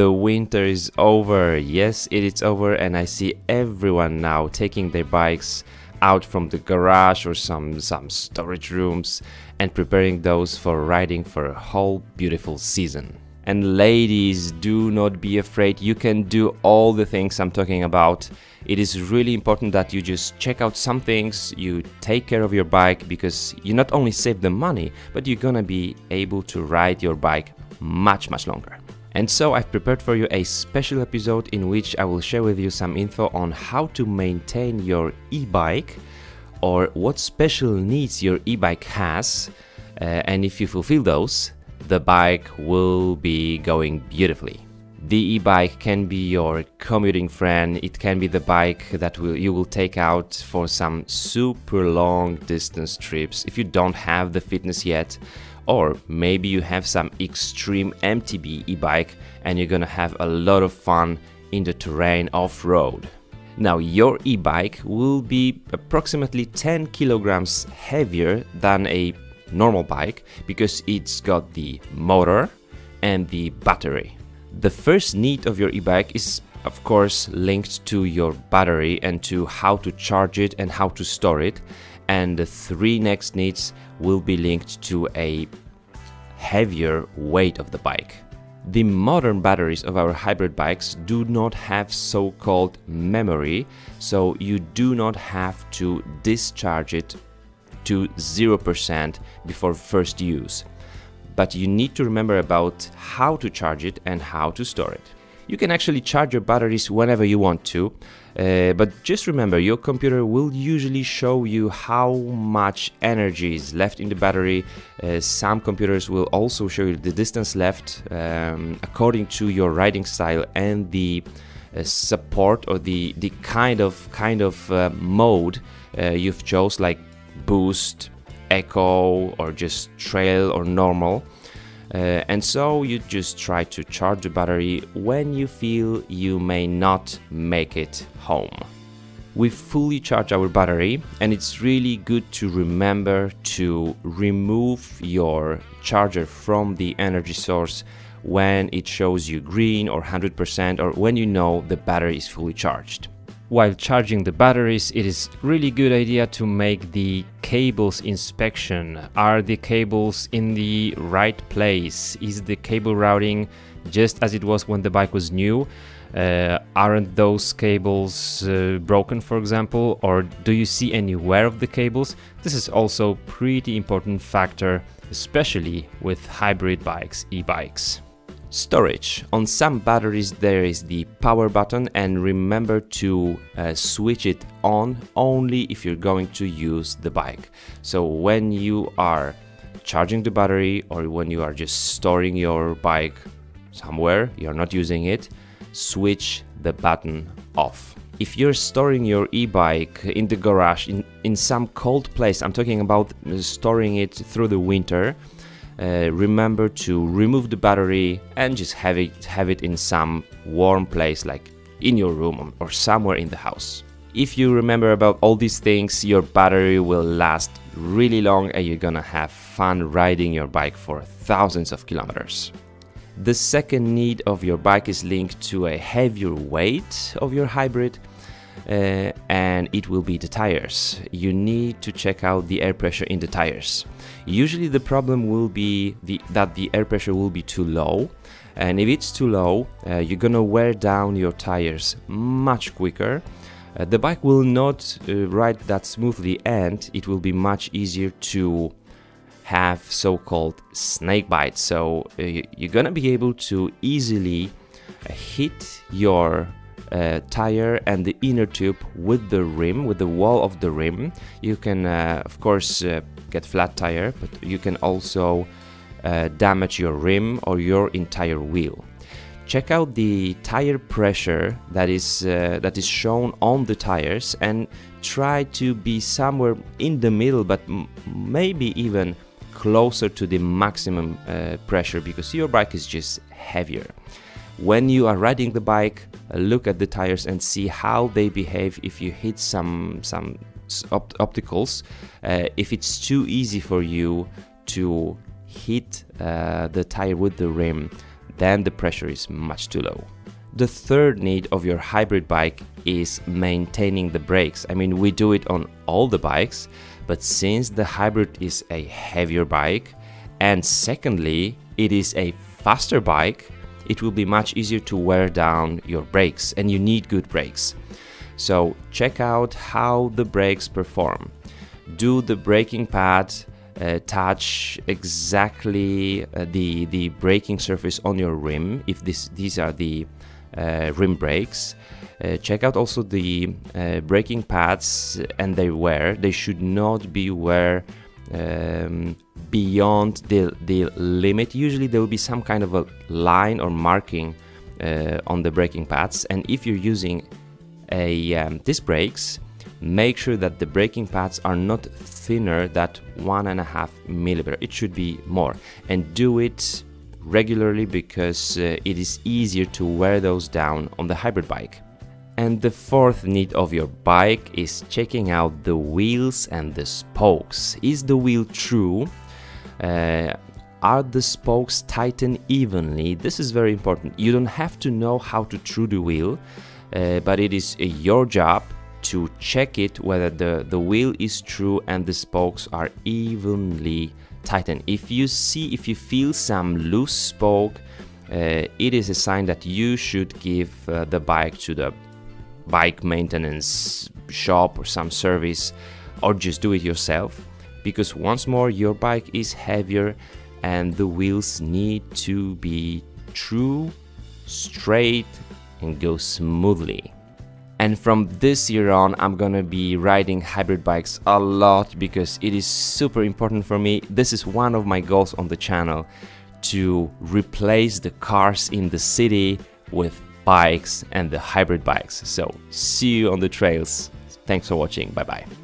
The winter is over. Yes, it is over, and I see everyone now taking their bikes out from the garage or some storage rooms and preparing those for riding for a whole beautiful season. And ladies, do not be afraid. You can do all the things I'm talking about. It is really important that you just check out some things, you take care of your bike, because you not only save the money, but you're gonna be able to ride your bike much longer. And so I've prepared for you a special episode in which I will share with you some info on how to maintain your e-bike, or what special needs your e-bike has, and if you fulfill those, the bike will be going beautifully. The e-bike can be your commuting friend. It can be the bike that you will take out for some super long distance trips if you don't have the fitness yet, or maybe you have some extreme MTB e-bike and you're gonna have a lot of fun in the terrain off-road. Now, your e-bike will be approximately 10 kilograms heavier than a normal bike because it's got the motor and the battery. The first need of your e-bike is of course linked to your battery and to how to charge it and how to store it, and the three next needs will be linked to a heavier weight of the bike. The modern batteries of our hybrid bikes do not have so-called memory, so you do not have to discharge it to 0% before first use. But you need to remember about how to charge it and how to store it. You can actually charge your batteries whenever you want to, but just remember, your computer will usually show you how much energy is left in the battery. Some computers will also show you the distance left according to your riding style and the support or the kind of mode you've chose, like boost, eco, or just trail or normal. And so you just try to charge the battery when you feel you may not make it home. We fully charge our battery, and it's really good to remember to remove your charger from the energy source when it shows you green or 100%, or when you know the battery is fully charged. While charging the batteries, it is really good idea to make the cables inspection. Are the cables in the right place? Is the cable routing just as it was when the bike was new? Aren't those cables broken, for example, or do you see any wear of the cables? This is also pretty important factor, especially with hybrid bikes, e-bikes. Storage. On some batteries there is the power button, and remember to switch it on only if you're going to use the bike. So when you are charging the battery or when you are just storing your bike somewhere, you're not using it, switch the button off. If you're storing your e-bike in the garage in some cold place, I'm talking about storing it through the winter, remember to remove the battery and just have it in some warm place, like in your room or somewhere in the house. If you remember about all these things, your battery will last really long and you're gonna have fun riding your bike for thousands of kilometers. The second need of your bike is linked to a heavier weight of your hybrid, and it will be the tires. You need to check out the air pressure in the tires. Usually the problem will be that the air pressure will be too low, and if it's too low, you're gonna wear down your tires much quicker. The bike will not ride that smoothly, and it will be much easier to have so-called snake bites. So you're gonna be able to easily hit your tire and the inner tube with the rim, with the wall of the rim. You can of course get flat tire, but you can also damage your rim or your entire wheel. Check out the tire pressure that is shown on the tires, and try to be somewhere in the middle, but maybe even closer to the maximum pressure, because your bike is just heavier. When you are riding the bike, look at the tires and see how they behave if you hit some obstacles. If it's too easy for you to hit the tire with the rim, then the pressure is much too low. The third need of your hybrid bike is maintaining the brakes. I mean, we do it on all the bikes, but since the hybrid is a heavier bike, and secondly, it is a faster bike, it will be much easier to wear down your brakes, and you need good brakes. So check out how the brakes perform. Do the braking pad touch exactly the braking surface on your rim, if these are the rim brakes. Check out also the braking pads and their wear. They should not be wear beyond the limit. Usually there will be some kind of a line or marking on the braking pads, and if you're using disc brakes, make sure that the braking pads are not thinner than 1.5 millimeter. It should be more, and do it regularly because it is easier to wear those down on the hybrid bike. And the fourth need of your bike is checking out the wheels and the spokes. Is the wheel true? Are the spokes tightened evenly? This is very important. You don't have to know how to true the wheel, but it is your job to check it whether the wheel is true and the spokes are evenly tightened. If you feel some loose spoke, it is a sign that you should give the bike to the bike maintenance shop or some service, or just do it yourself, because once more, your bike is heavier and the wheels need to be true, straight, and go smoothly. And from this year on, I'm gonna be riding hybrid bikes a lot because it is super important for me. This is one of my goals on the channel, to replace the cars in the city with bikes and the hybrid bikes. So see you on the trails. Thanks for watching. Bye bye.